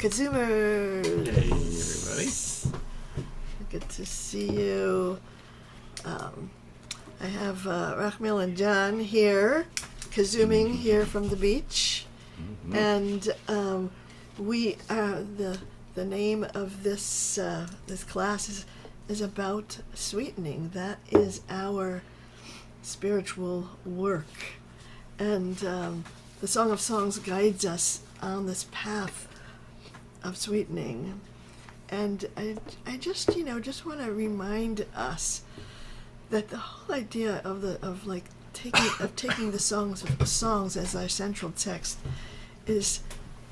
KZOOMers! Hey, everybody. Good to see you. I have Rachmil and John here, KZOOMing here from the beach. Mm-hmm. And we the name of this this class is about sweetening. That is our spiritual work. And the Song of Songs guides us on this path of sweetening. And I just want to remind us that the whole idea of taking the songs as our central text is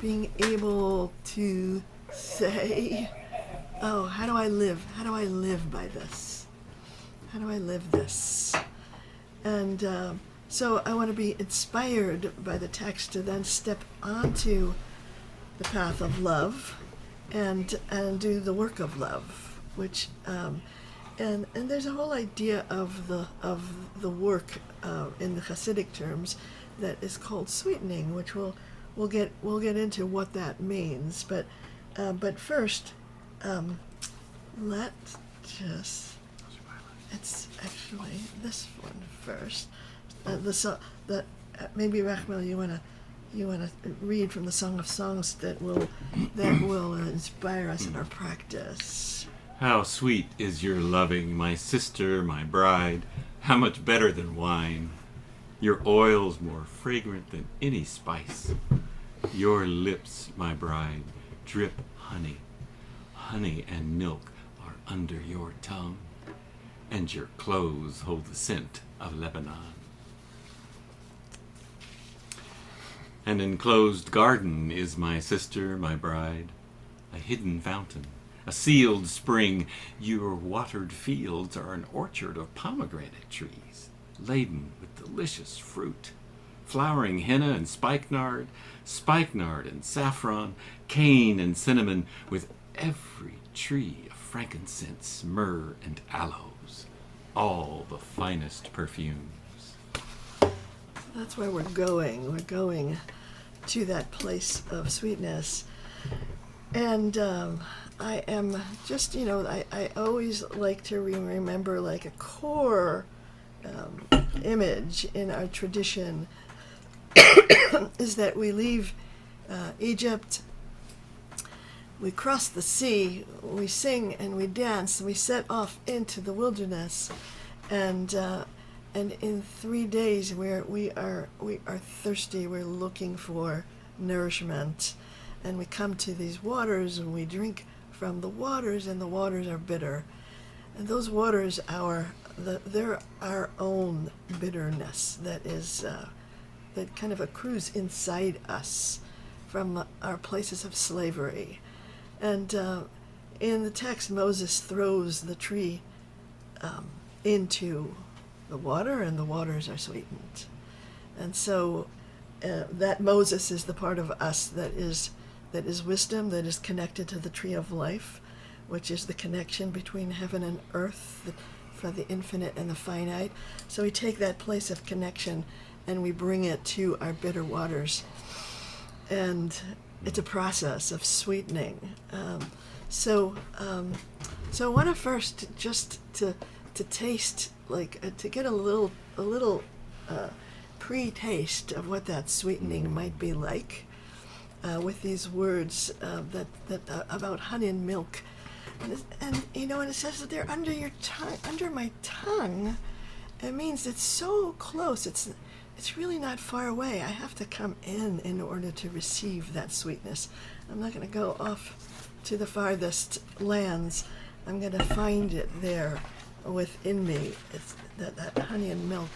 being able to say, oh, how do I live? How do I live by this? How do I live this? And so I want to be inspired by the text to then step onto the path of love and do the work of love, which and there's a whole idea of the work in the Hasidic terms that is called sweetening, which we'll get into what that means. But first, it's actually this one first. Maybe Rachmil, you want to you want to read from the Song of Songs that will inspire us in our practice. How sweet is your loving, my sister, my bride, how much better than wine. Your oil's more fragrant than any spice. Your lips, my bride, drip honey. Honey and milk are under your tongue, and your clothes hold the scent of Lebanon. An enclosed garden is my sister, my bride, a hidden fountain, a sealed spring. Your watered fields are an orchard of pomegranate trees, laden with delicious fruit, flowering henna and spikenard and saffron, cane and cinnamon, with every tree of frankincense, myrrh, and aloes, all the finest perfumes. That's where we're going. We're going to that place of sweetness. And I am just, I always like to remember like a core image in our tradition is that we leave Egypt, we cross the sea, we sing and we dance, and we set off into the wilderness, and in 3 days we are thirsty, we're looking for nourishment, and we come to these waters and we drink from the waters, and the waters are bitter, and those waters they're our own bitterness that is that kind of accrues inside us from our places of slavery. And in the text, Moses throws the tree into the water, and the waters are sweetened. And so that Moses is the part of us that is wisdom, that is connected to the tree of life, which is the connection between heaven and earth, for the infinite and the finite. So we take that place of connection and we bring it to our bitter waters. And it's a process of sweetening. So I want to first just to taste, to get a little pre-taste of what that sweetening might be like, with these words that about honey and milk, and it says that they're under your tongue, under my tongue. It means it's so close. It's really not far away. I have to come in order to receive that sweetness. I'm not going to go off to the farthest lands. I'm going to find it there within me. It's that honey and milk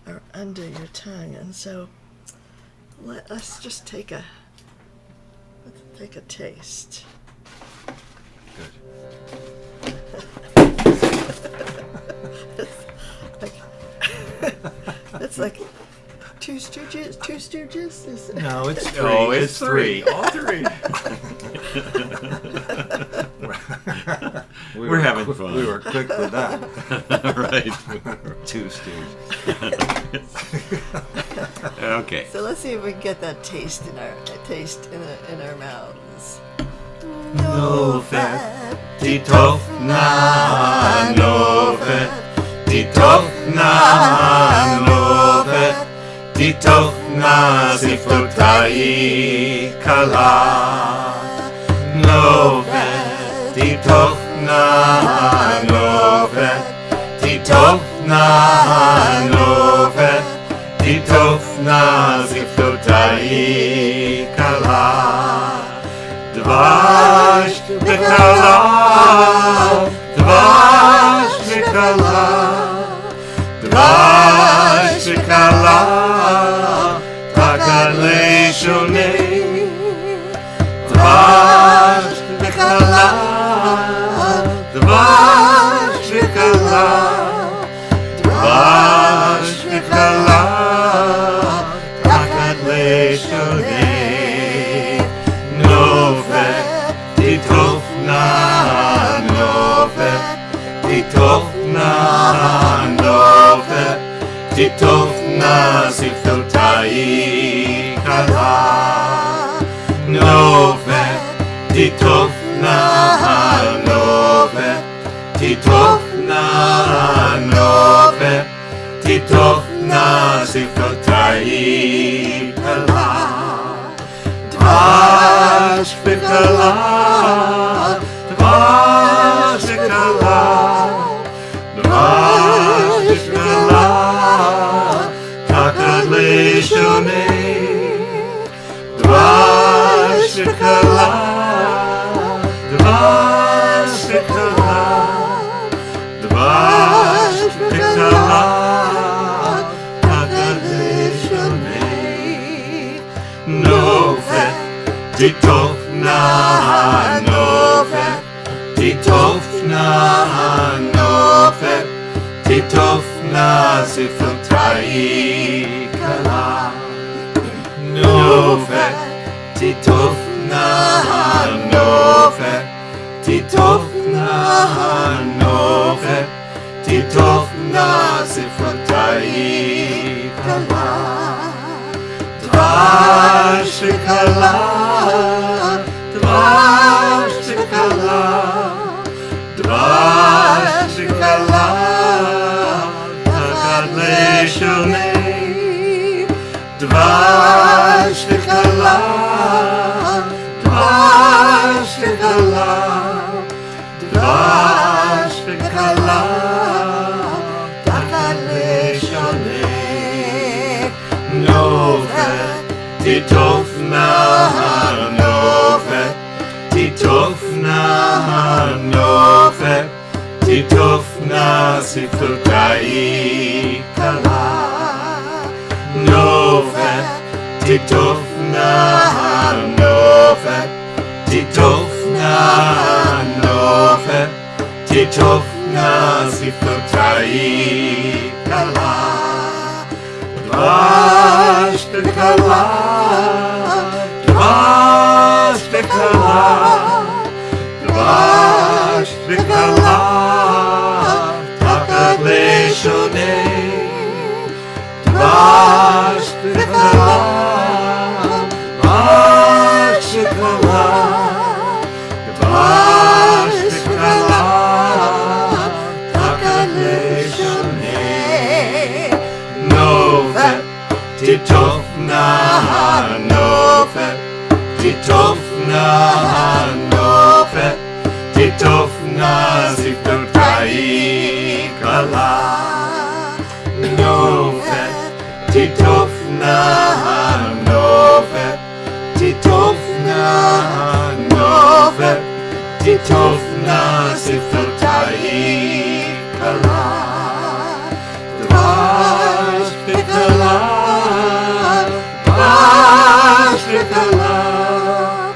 are under your tongue. And so let us just take a taste. Good. It's like Two Stooges? No, it's three. Oh, it's three. All three. We're having fun. We were quick with that. Right. Two Stooges. Okay. So let's see if we can get that taste in our mouths. Nofet, titofna, Nofet, titofna, Nofet, titofna, siftotayich, kalah. Nofet, titofna, Nofet, titofna, Nofet, titofna, siftotayich, kalah. Dvash v'kalah, dvash v'kalah, dvash v'kalah, tachat le'shonei. Dvash v'kalah, dvash v'kalah, dvash v'kalah, tachat le'shonei. Nofet, titofna, Nofet, titofna, Nofet, titofna, siftotayich, kalah. Nofet, titofna, Nofet, titofna, Nofet, titofna, siftotayich, kalah. kalah, dvash kalah, dvash kalah, tachat leishonei, dvash kalah, dvash kalah, dvash kalah, tachat leishonei, nofet, titofna, nofet, titofna, nofet, titofna, siftotayich, kalah, nofet, titofna, nofet, titofna, nofet, titofna, siftotayich, kalah, dvash kalah, dvash kalah, dvash kalah, tachat leishonei, dvash kalah, dvash kalah, dvash kalah, tachat leishonei, nofet, titofna, nofet, titofna, nofet, titofna, siftotayich, kalah, nofet, titofna, nofet, titofna, nofet, titofna, siftotayich, kalah, dvash kalah, dvash kalah, dvash kalah, tachat leishonei, dvash kalah, dvash kalah, dvash kalah, tachat leishonei, nofet, titofna, nofet, titofna, nofet, titofna, siftotayich, kalah, nofet, titofna, nofet, titofna, nofet, titofna, siftotayich, kalah, dvash kalah, dvash kalah,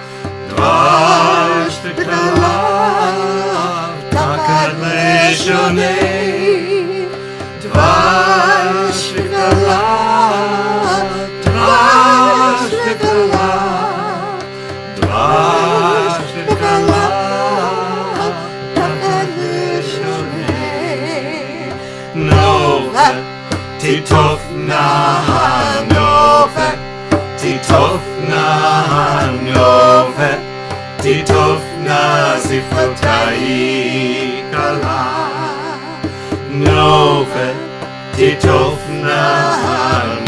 dvash kalah, tachat leishonei, dvash kalah, dvash kalah, dvash kalah, tachat leishonei, nofet, titofna, nofet, titofna, nofet, titofna, siftotayich, kalah, nofet, titofna,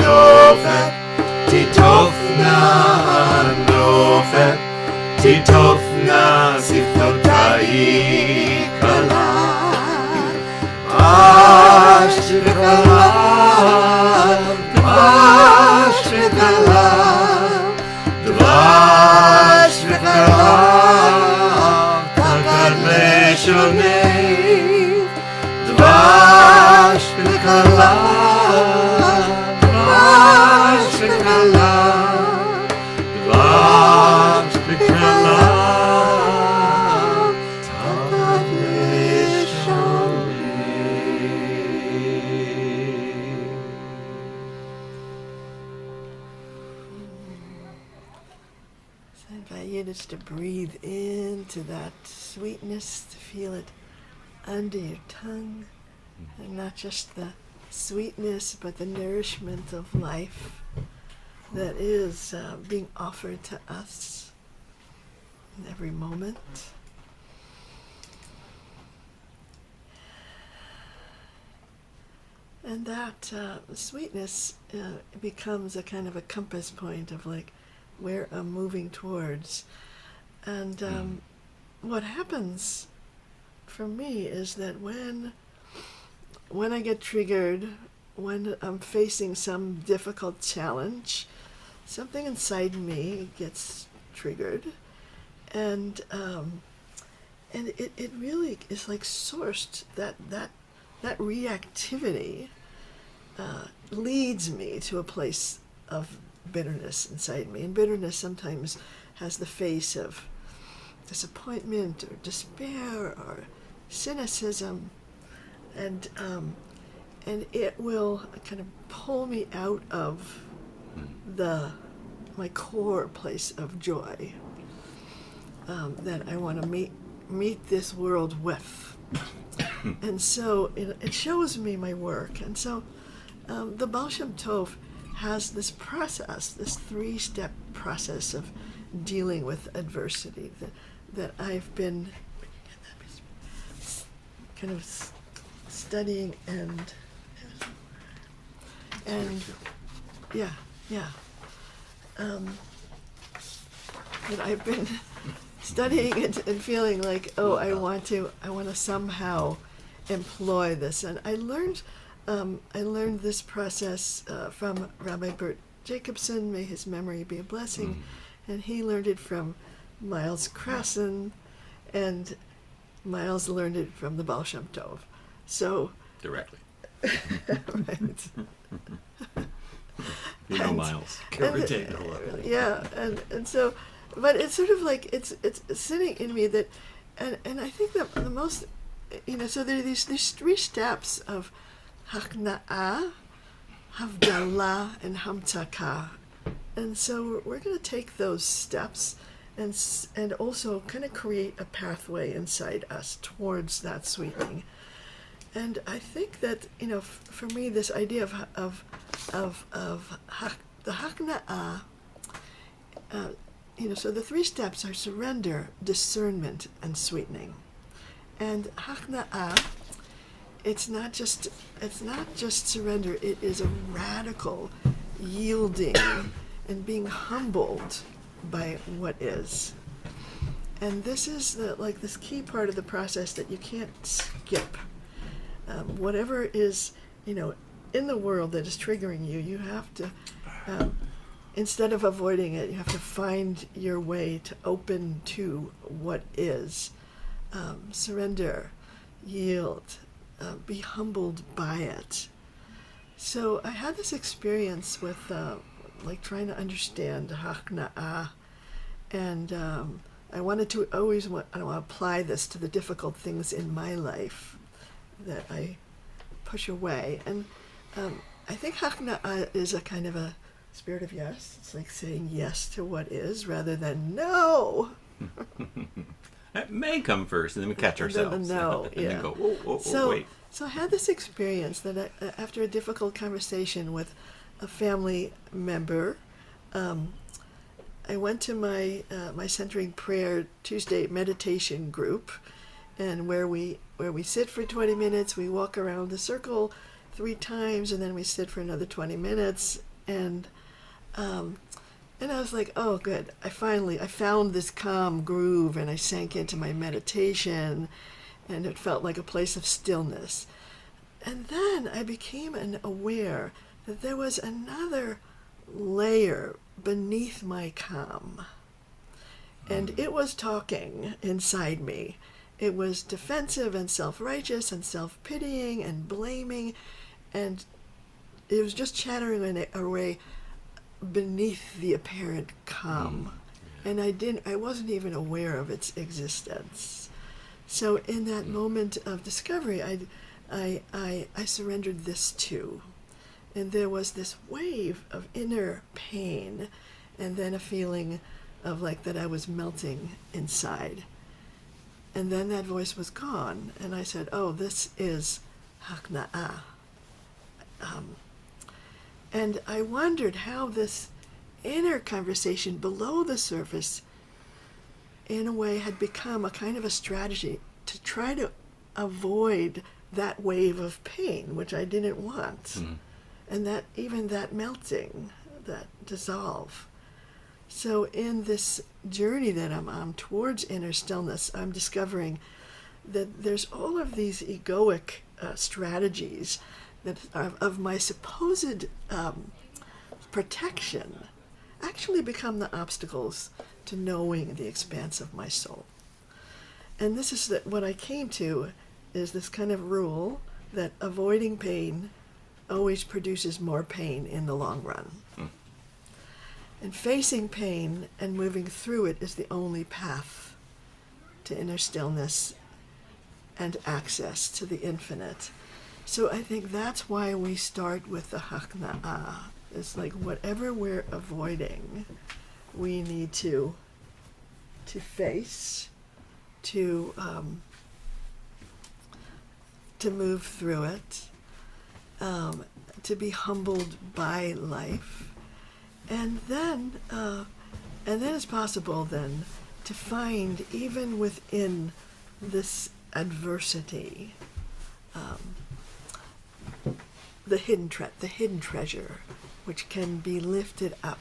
nofet, titofna, nofet, titofna, siftotayich, kalah, dvash kalah, dvash kalah, dvash kalah, tachat leishonei, dvash kalah, dvash kalah, dvash kalah, tachat leishonei. So I invite you just to breathe into that sweetness, to feel it under your tongue, and not just the sweetness, but the nourishment of life that is being offered to us in every moment. And that sweetness becomes a kind of a compass point of like where I'm moving towards. And what happens for me is that when I get triggered, when I'm facing some difficult challenge, something inside me gets triggered, and it really is like sourced. That reactivity leads me to a place of bitterness inside me, and bitterness sometimes has the face of disappointment or despair or cynicism, and it will kind of pull me out of my core place of joy that I want to meet this world with. And so it shows me my work. And so the Baal Shem Tov has this process, this 3-step process of dealing with adversity that I've been kind of studying and and I've been studying it and feeling like, I want to somehow employ this. And I learned this process from Rabbi Bert Jacobson, may his memory be a blessing, and he learned it from Miles Krasson, and Miles learned it from the Baal Shem Tov. So directly. Right. Miles. Yeah, and so, but it's sort of like it's sitting in me that, and I think that the most, so there are these 3 steps of Hachna'ah, Havdalah, and Hamtzakah, and so we're going to take those steps and also kind of create a pathway inside us towards that sweetening. And I think that for me, this idea of the Hachna'ah, so the 3 steps are surrender, discernment, and sweetening. And Hachna'ah, it's not just surrender. It is a radical yielding and being humbled by what is. And this is this key part of the process that you can't skip. Whatever is, in the world that is triggering you, you have to, instead of avoiding it, you have to find your way to open to what is. Surrender, yield, be humbled by it. So I had this experience with, trying to understand Hachna'ah, and I wanted to apply this to the difficult things in my life that I push away. And I think Hachna'ah is a kind of a spirit of yes. It's like saying yes to what is rather than no. That may come first, and then we catch ourselves. No, and yeah. then go, wait. So I had this experience that after a difficult conversation with a family member, I went to my Centering Prayer Tuesday meditation group, and where we sit for 20 minutes, we walk around the circle 3 times, and then we sit for another 20 minutes, and I was like, oh, good. I found this calm groove, and I sank into my meditation, and it felt like a place of stillness. And then I became aware that there was another layer beneath my calm. And it was talking inside me. It was defensive and self-righteous and self-pitying and blaming, and it was just chattering away beneath the apparent calm. And I wasn't even aware of its existence. So in that moment of discovery, I surrendered this too. And there was this wave of inner pain, and then a feeling of that I was melting inside. And then that voice was gone, and I said, oh, this is Hachna'ah. And I wondered how this inner conversation below the surface, in a way, had become a kind of a strategy to try to avoid that wave of pain, which I didn't want. And that even that melting, that dissolve. So in this journey that I'm on towards inner stillness, I'm discovering that there's all of these egoic strategies that are of my supposed protection actually become the obstacles to knowing the expanse of my soul. And this is what I came to is this kind of rule that avoiding pain always produces more pain in the long run. And facing pain and moving through it is the only path to inner stillness and access to the infinite. So I think that's why we start with the Hachna'ah. It's like whatever we're avoiding, we need to face, to move through it, to be humbled by life, and then it's possible then to find even within this adversity the hidden treasure, which can be lifted up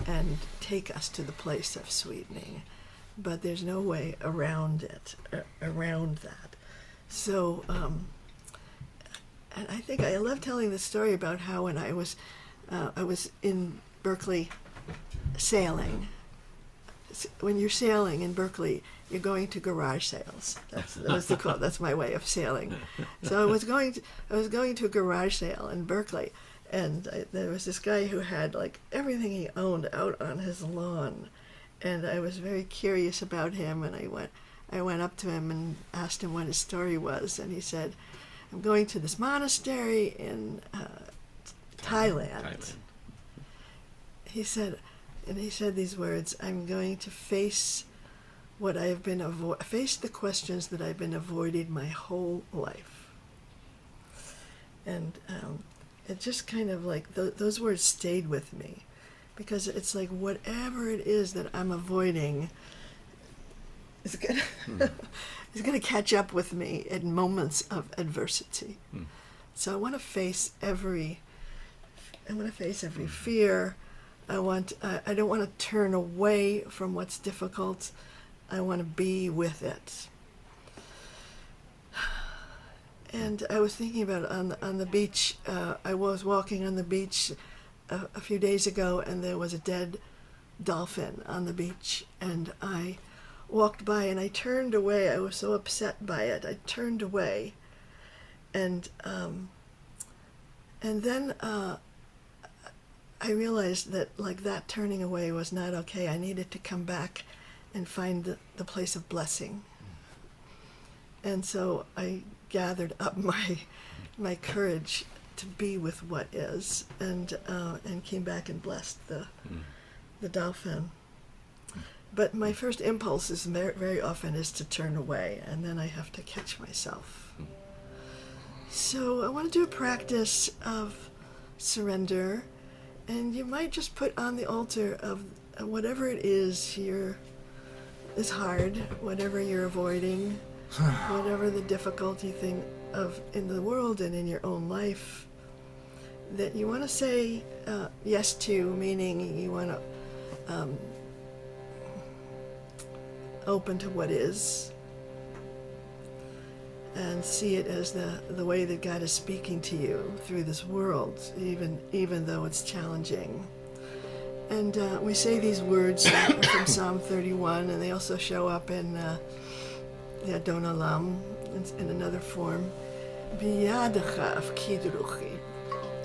and take us to the place of sweetening. But there's no way around it, around that. So, and I think I love telling the story about how when I was in Berkeley sailing. When you're sailing in Berkeley, you're going to garage sales. That's my way of sailing. So I was going to a garage sale in Berkeley, and there was this guy who had like everything he owned out on his lawn, and I was very curious about him, and I went up to him and asked him what his story was, and he said, "I'm going to this monastery in Thailand." He said these words, "I'm going to face what I've been face the questions that I've been avoiding my whole life." And it just kind of like those words stayed with me, because it's like whatever it is that I'm avoiding is gonna catch up with me in moments of adversity. So I want to face every fear. I don't want to turn away from what's difficult. I want to be with it. And I was thinking about on the beach. I was walking on the beach a few days ago, and there was a dead dolphin on the beach. And I walked by, and I turned away. I was so upset by it. I turned away, and then I realized that like that turning away was not okay. I needed to come back and find the place of blessing. And so I gathered up my courage to be with what is, and came back and blessed the dolphin. But my first impulse is very often is to turn away, and then I have to catch myself. So I want to do a practice of surrender. And you might just put on the altar of whatever it is is hard, whatever you're avoiding, whatever the difficulty thing in the world and in your own life that you want to say yes to, meaning you want to open to what is, and see it as the way that God is speaking to you through this world, even though it's challenging. And we say these words from Psalm 31, and they also show up in the Adon Olam in another form. Biyadacha afkid ruchi.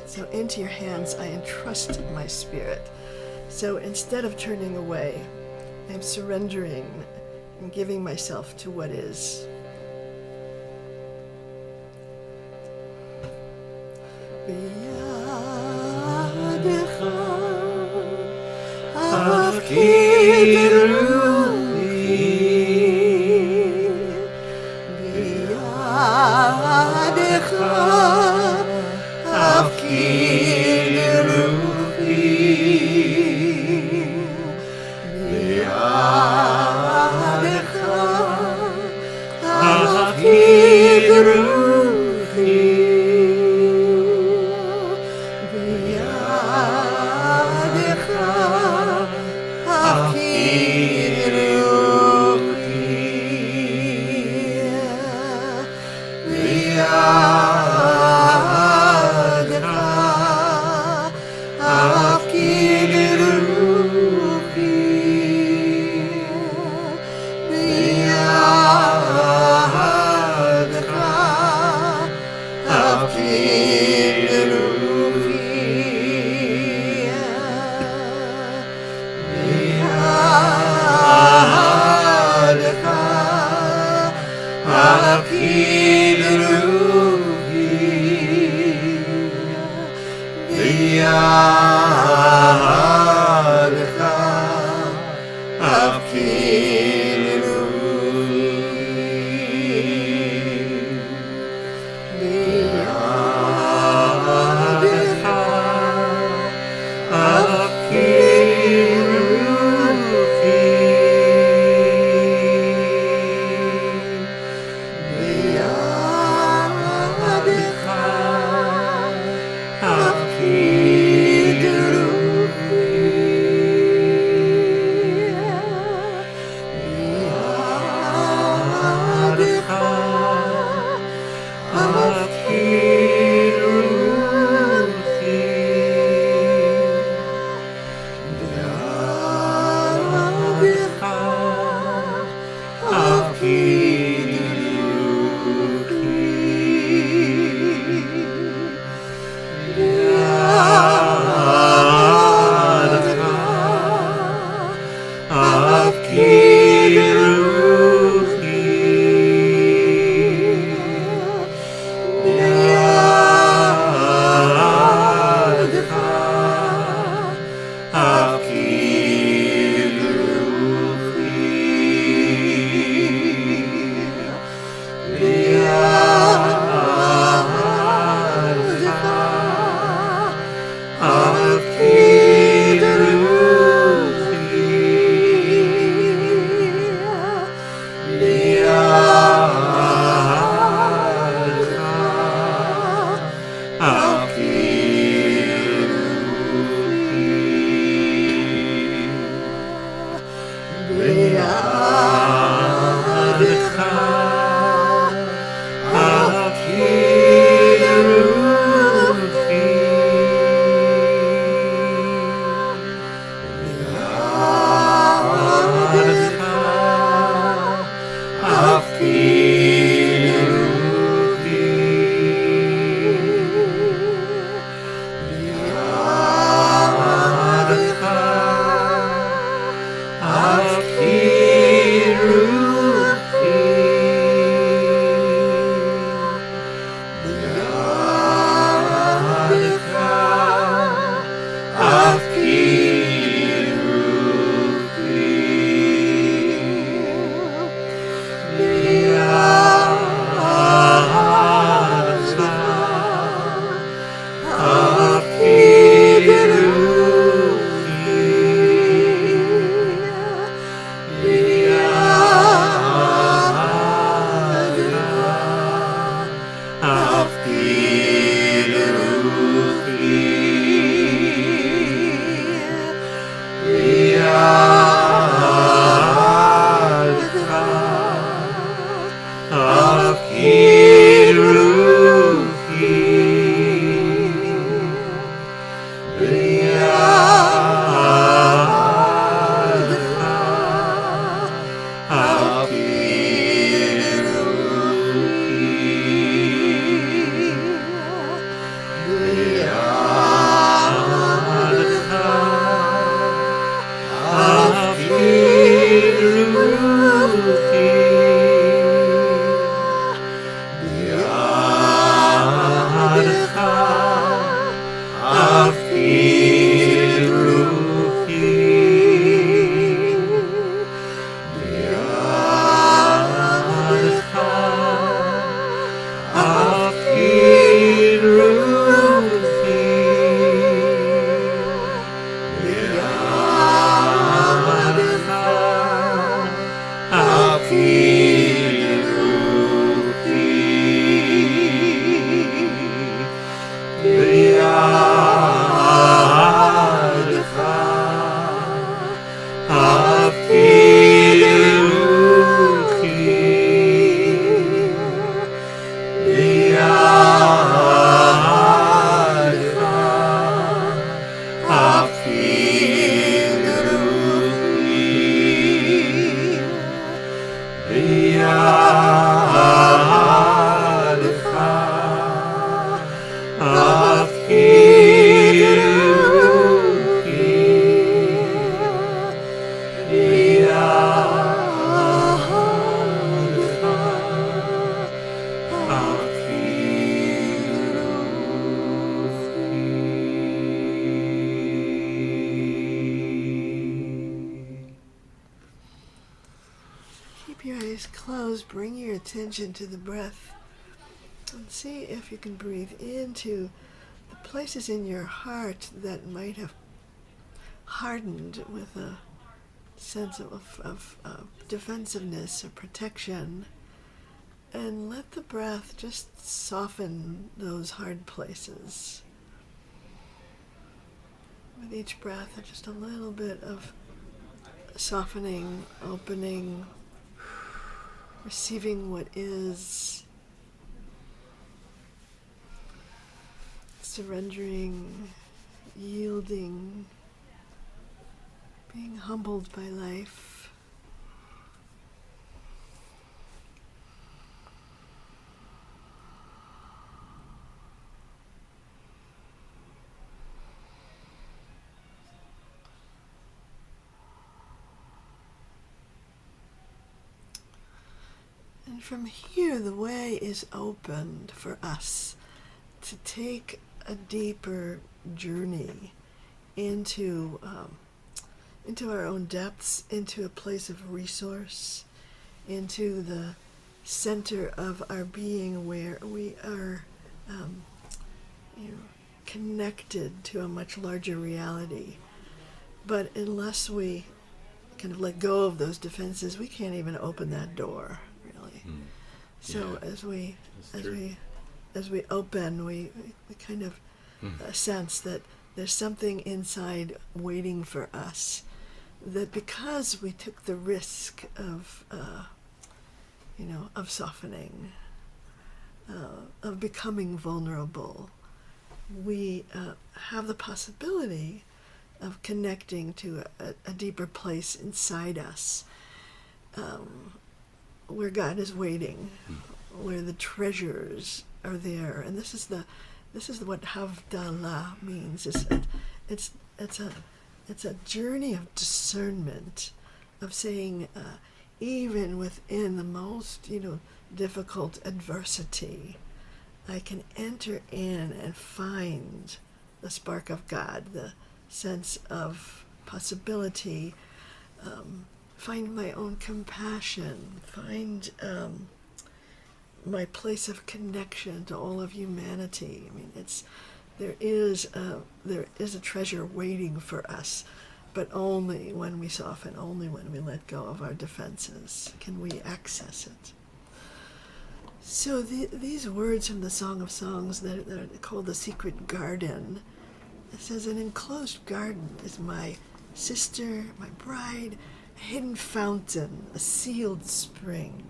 So into your hands I entrust my spirit. So instead of turning away, I'm surrendering and giving myself to what is. afkid ruchi biyadecha afkid ruchi biyadecha afkid ruchi afkid ruchi biyadcha afkid ruchi biyadcha afkid ruchi biyadcha afkid attention to the breath and see if you can breathe into the places in your heart that might have hardened with a sense of defensiveness or protection, and let the breath just soften those hard places. With each breath, just a little bit of softening, opening, receiving what is, surrendering, yielding, being humbled by life. And from here, the way is opened for us to take a deeper journey into our own depths, into a place of resource, into the center of our being where we are connected to a much larger reality. But unless we kind of let go of those defenses, we can't even open that door, really. So as we open, we kind of sense that there's something inside waiting for us, that because we took the risk of softening, of becoming vulnerable, we have the possibility of connecting to a deeper place inside us, where God is waiting, where the treasures are there. And this is what Havdalah means. It's a journey of discernment, of saying, even within the most difficult adversity, I can enter in and find the spark of God, the sense of possibility, find my own compassion, find my place of connection to all of humanity. I mean, there is a treasure waiting for us, but only when we soften, only when we let go of our defenses can we access it. So these words from the Song of Songs that are called the Secret Garden, it says, an enclosed garden is my sister, my bride, a hidden fountain, a sealed spring.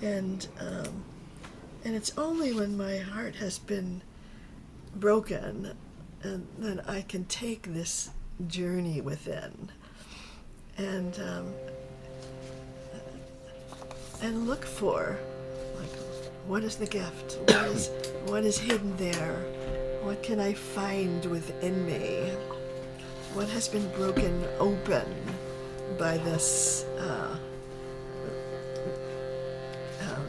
And it's only when my heart has been broken and that I can take this journey within and look for, like, what is the gift? What is hidden there? What can I find within me? What has been broken open by this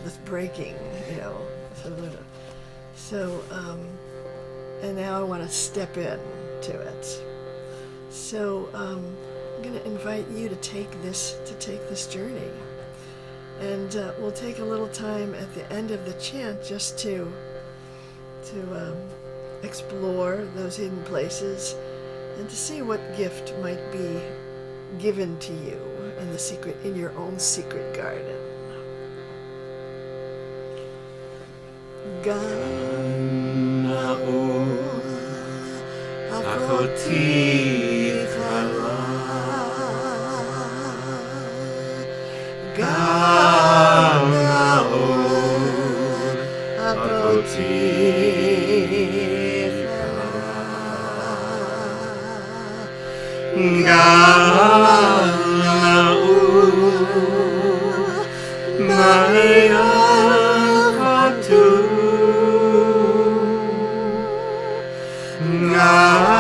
this breaking, So and now I want to step in to it. So I'm going to invite you to take this journey, and we'll take a little time at the end of the chant just to explore those hidden places and to see what gift might be given to you in your own secret garden. Gan Na'ul, achoti, kalah. Gan Na'ul, achoti, Gan Na'ul, mayan, Chatum, Gan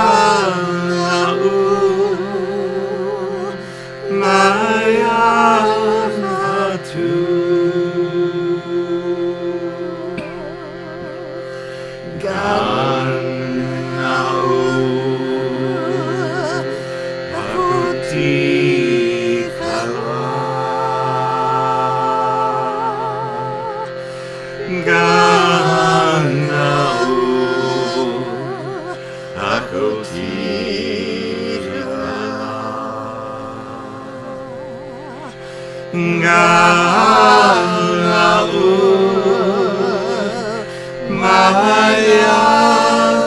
Gan Na'ul, achoti, Gan Na'ul, mayan,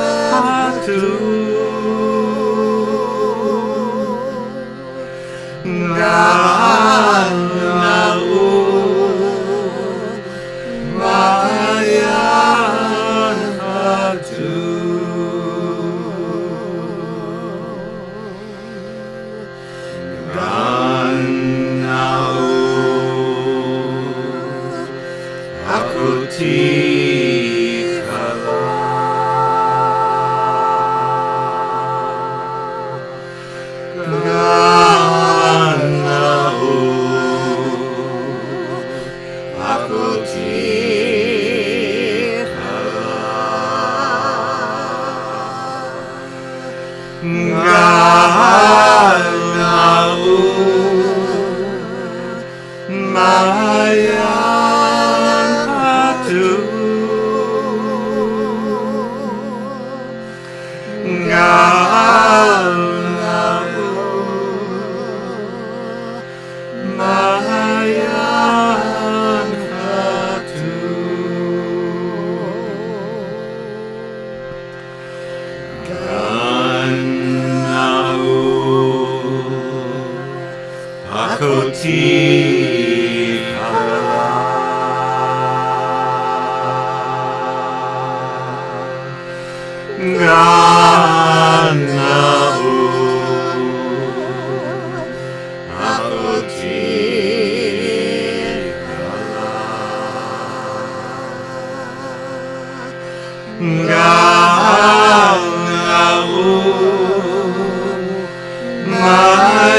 Gan Na'ul, mayan, Gan Na'ul, achoti, Gan Na'ul, achoti, Gan Na'ul, mayan, Gan Na'ul, mayan, Gan Na'ul, achoti, Gan Na'ul, achoti, Gan Na'ul,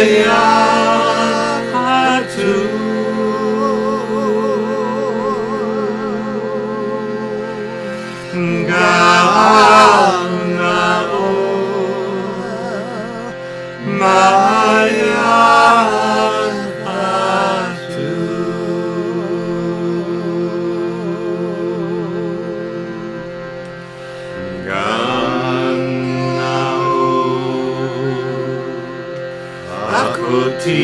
mayan, Gan Na'ul, mayan, Gan Na'ul, achoti,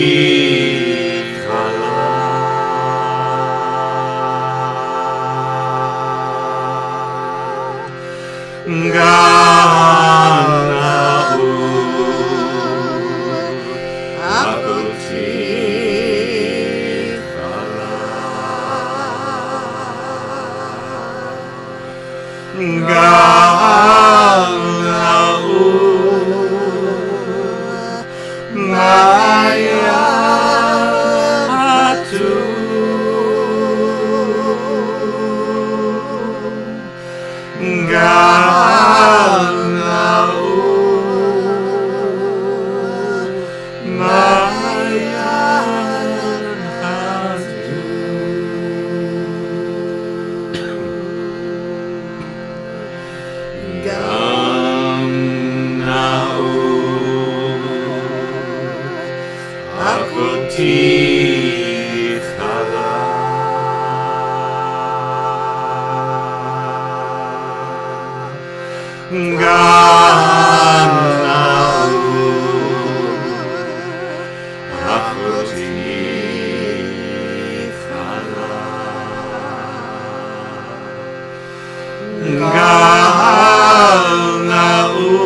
Gan Na'ul, achoti, Gan Na'ul, mayan, Gan Na'ul, mayan, Gan Na'ul, achoti, Gan Na'ul, achoti, Gan Na'ul,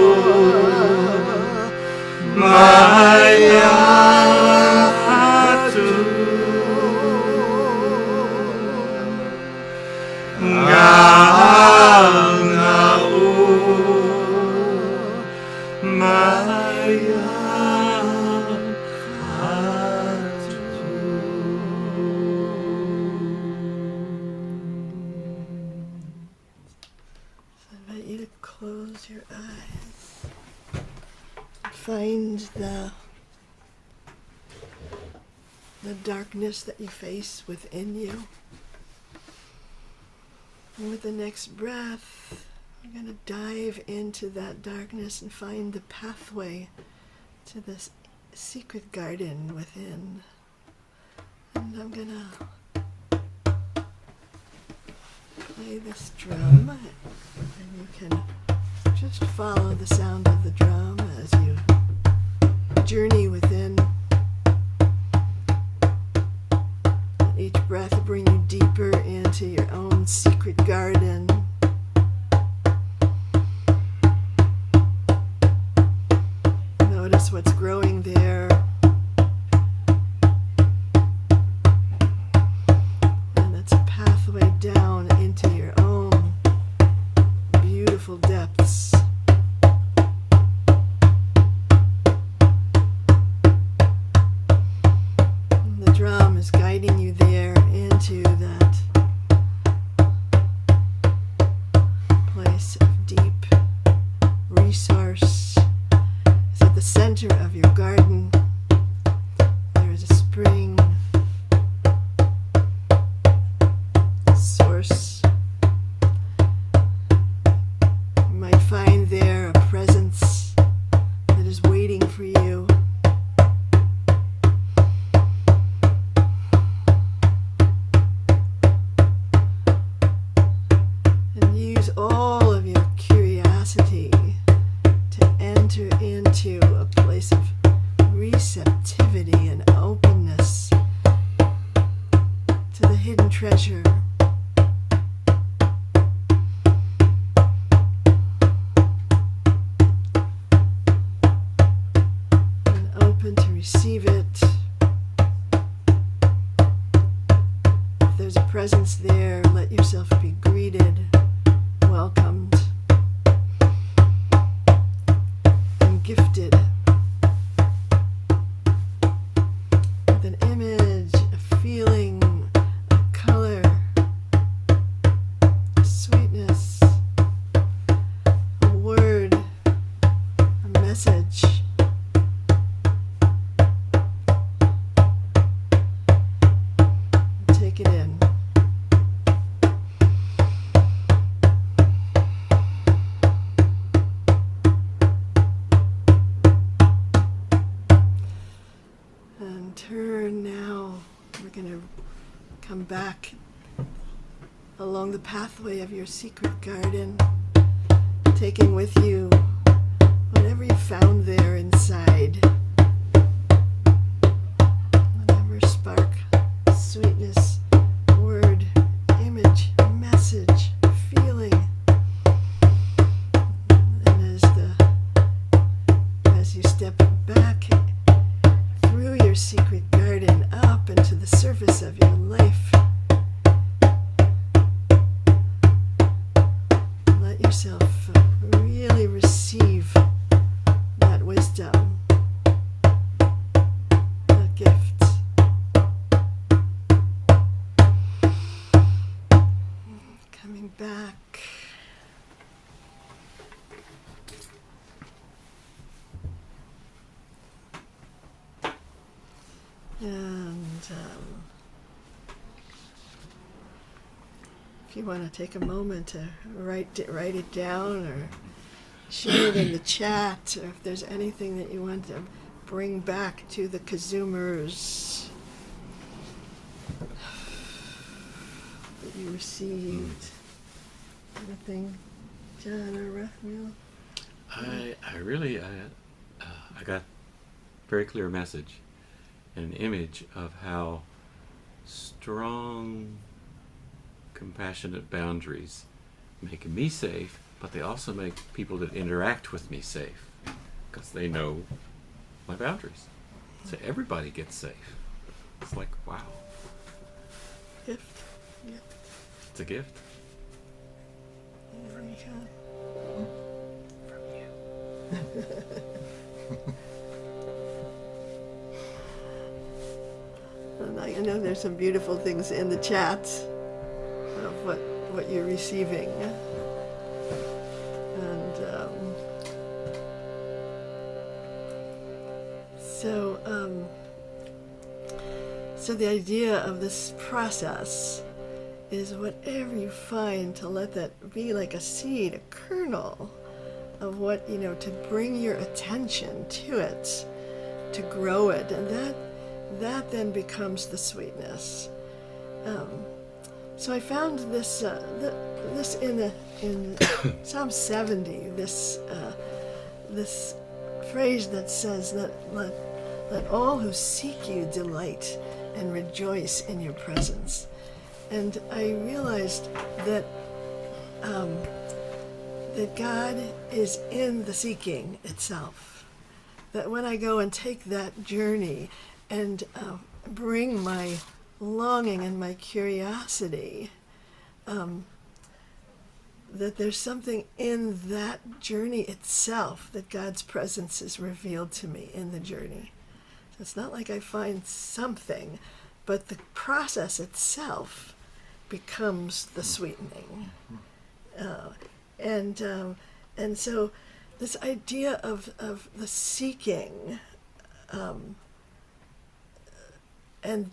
mayan, Gan Na'ul, mayan, I invite you to close your eyes. Find the darkness that you face within you. And with the next breath, you're going to dive into that darkness and find the pathway to this secret garden within. And I'm going to play this drum, and you can just follow the sound of the drum as you journey within. Let each breath bring you deeper into your own secret garden. Notice what's growing there. And it's a pathway down into your own beautiful depths. And the drum is guiding you there into that place of deep resource. At the center of your garden, there is a spring, source. You might find there a presence that is waiting for you. And use all of your curiosity to enter into a place of receptivity and openness to the hidden treasure. And open to receive it. If there's a presence there, let yourself be greeted, welcomed, gifted with an image, a feeling, a color, a sweetness, a word, a message. Take it in. Turn now. We're going to come back along the pathway of your secret garden, taking with you whatever you found there inside. Whatever spark, sweetness, word, image, message, feeling. And as you step back through your secret garden up into the surface of your life, let yourself really receive that wisdom, that gift. Coming back. And if you want to take a moment to write it down or share it in the chat, or if there's anything that you want to bring back to the KZOOMers that you received. Anything, John or Raphael? I got a very clear message. An image of how strong, compassionate boundaries make me safe, but they also make people that interact with me safe because they know my boundaries. So everybody gets safe. It's like, wow. Gift. Yeah. It's a gift. From you. From you. And I know there's some beautiful things in the chat of what you're receiving. And so the idea of this process is whatever you find, to let that be like a seed, a kernel of what, to bring your attention to it, to grow it, and that then becomes the sweetness. So I found this this in Psalm 70. This phrase that says that let all who seek you delight and rejoice in your presence. And I realized that that God is in the seeking itself. That when I go and take that journey and bring my longing and my curiosity, that there's something in that journey itself, that God's presence is revealed to me in the journey. So it's not like I find something, but the process itself becomes the sweetening. And so this idea of the seeking and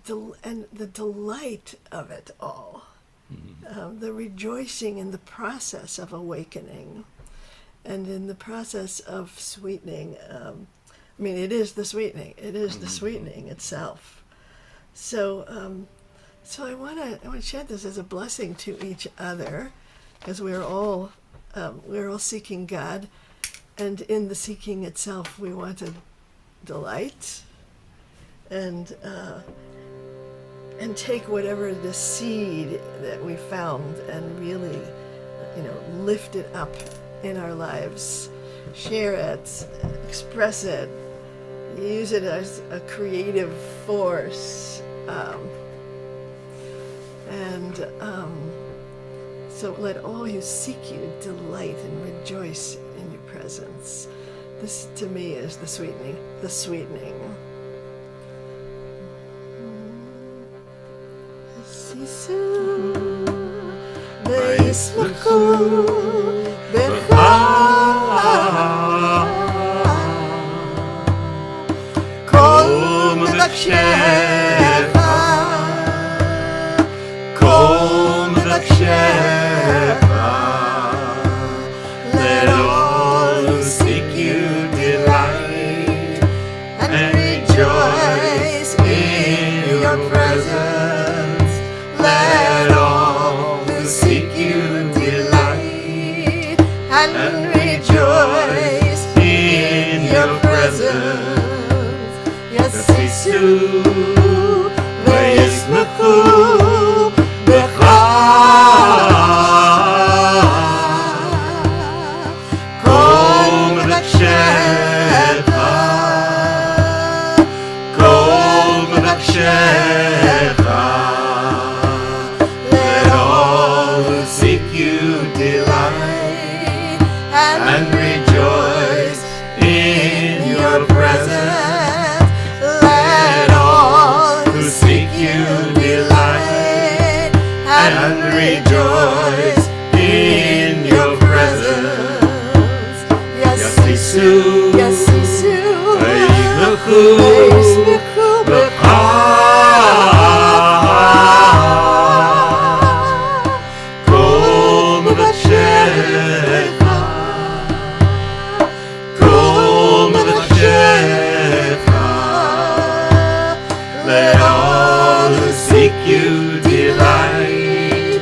the delight of it all, the rejoicing in the process of awakening and in the process of sweetening. I mean, it is the sweetening. It is the sweetening itself. So I want to share this as a blessing to each other, because we're all seeking God, and in the seeking itself, we want to delight and take whatever the seed that we found and really, lift it up in our lives, share it, express it, use it as a creative force, so let all who seek you delight and rejoice in your presence. This, to me, is the sweetening. The sweetening. Yasisu, ve'yismachu becha, kol-m'vkshecha, kol-m'vkshecha. Let all who seek you delight and rejoice in your presence. Let all who seek you delight and rejoice in your presence. Yasisu, ve'yismachu becha, kol-m'vkshecha, kol-m'vkshecha. Let all who seek you delight and rejoice in your presence. Let all who seek you delight and rejoice in your presence. Yasisu, Yasisu, ve'yismachu becha, kol-m'vkshecha, kol-m'vkshecha. Let all who seek you delight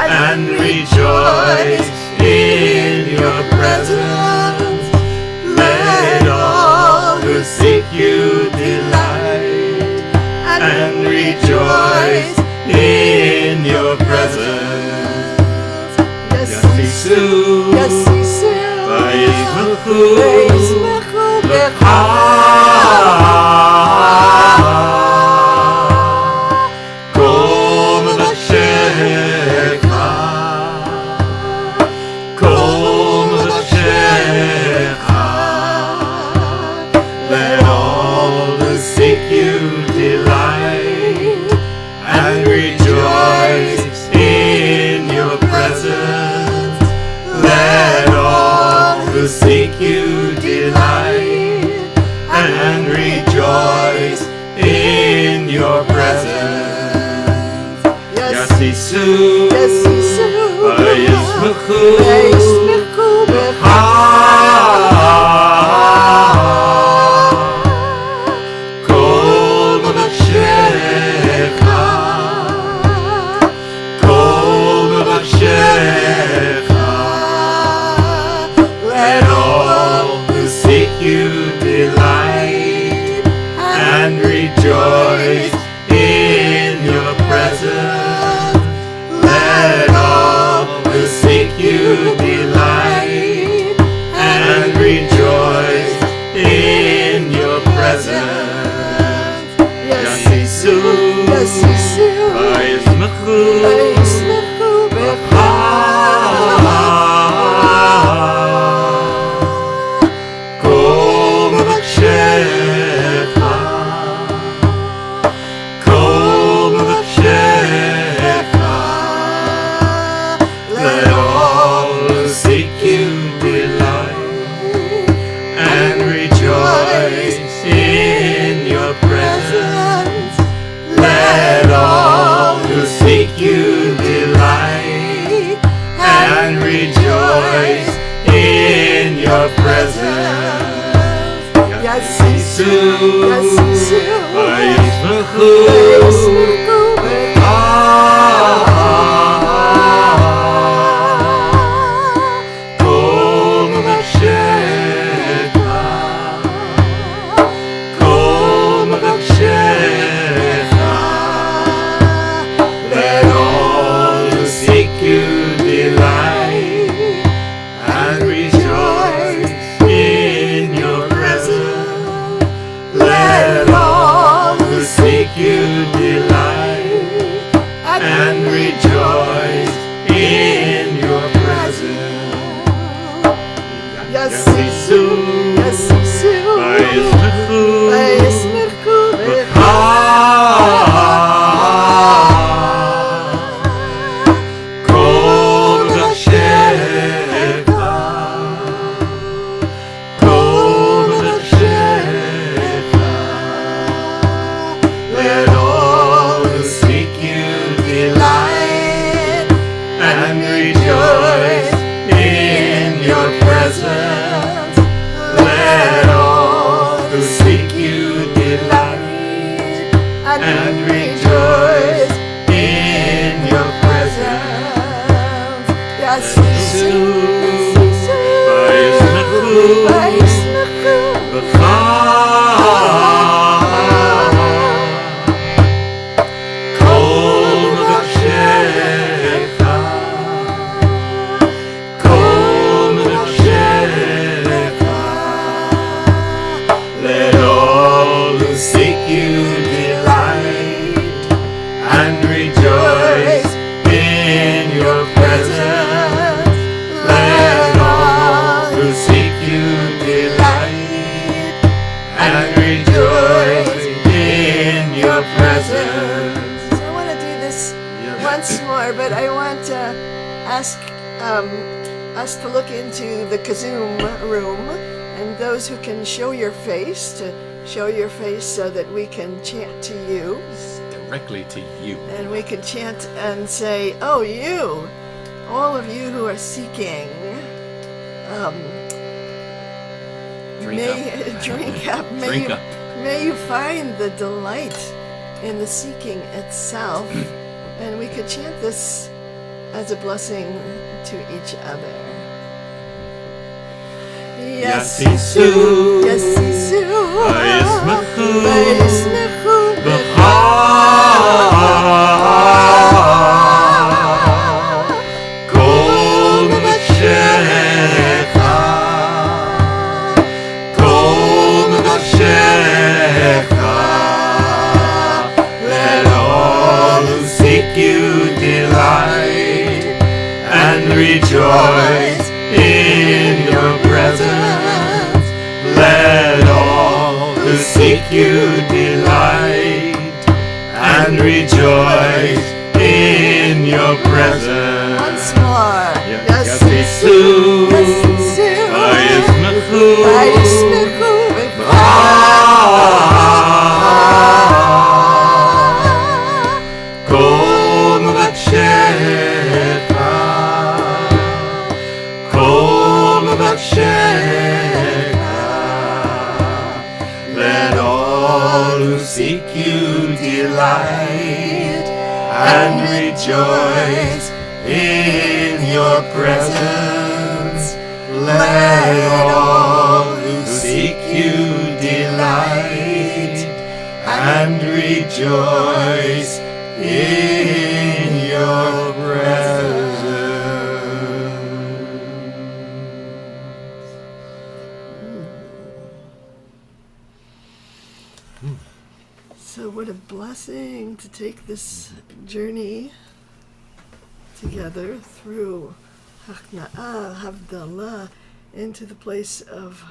and rejoice in your presence. Let all who seek you delight and rejoice in your presence. Yasisu, Yasisu, ve'yismachu becha, kol-m'vkshecha, kol-m'vkshecha. Let all who seek you delight and rejoice in your presence. Let all who seek you delight and rejoice in your presence. Yasisu, Yasisu, ve'yismachu becha, kol-m'vkshecha, kol Yasisu, וישמחו וישמחו בך. kol-m'vkshecha, kol-m'vkshecha. Let all who seek you delight and rejoice in your presence. Let all who seek you delight and rejoice in your presence. Yasisu, Yasisu, וישמחו וישמחו בך. kol-m'vkshecha, kol-m'vkshecha. Let all who seek you delight and rejoice in your presence. Let all who seek you delight and rejoice in your presence. Yasisu, וישמחו וישמחו בך. kol-m'vkshecha, kol-m'vkshecha. Let all who seek you delight and rejoice in your presence. Let all who seek you delight and rejoice in your presence. So I want to do this once more, but I want to ask us to look into the KZOOM room, and those who can show your face, to show your face so that we can chant to you, Directly to you. and we can chant and say, "Oh, you, all of you who are seeking, Drink may up. drink up, Drink up. may you find the delight in the seeking itself." And we could chant this as a blessing to each other. Yasisu, Yasisu, וישמחו וישמחו בך. בך. kol-m'vkshecha, kol-m'vkshecha. Let all who seek you delight and rejoice in your presence. Let all who seek you delight and rejoice in your presence. Once more. Yasisu, Yasisu, וישמחו וישמחו בך. kol-m'vkshecha, kol-m'vkshecha. Let all who seek you delight and rejoice in your presence. Let all who seek you delight and rejoice in your presence. So what a blessing to take this journey together through Hachna'ah, Havdalah, into the place of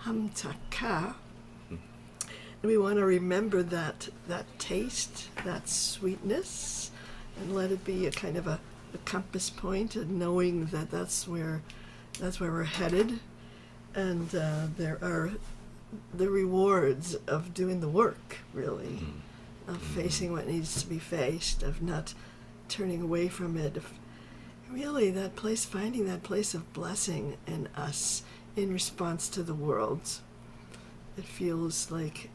hamtakah. And we want to remember that taste, that sweetness, and let it be a kind of a compass point, and knowing that that's where we're headed, and there are the rewards of doing the work, really, of facing what needs to be faced, of not turning away from it, of really that place, finding that place of blessing in us in response to the world. it feels like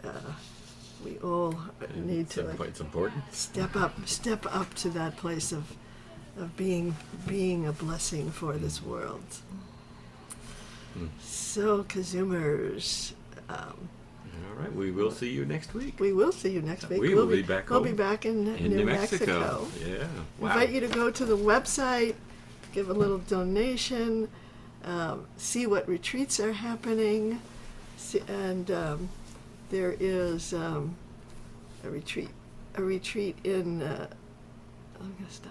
we all need to It's important. step up to that place of being a blessing for this world. So, KZOOMers, All right, we will see you next week. we will see you next week. We will be back We'll home be back in New Mexico. Yeah. Wow. Invite you to go to the website, give a little donation, see what retreats are happening, and there is a retreat in. I'm gonna stop.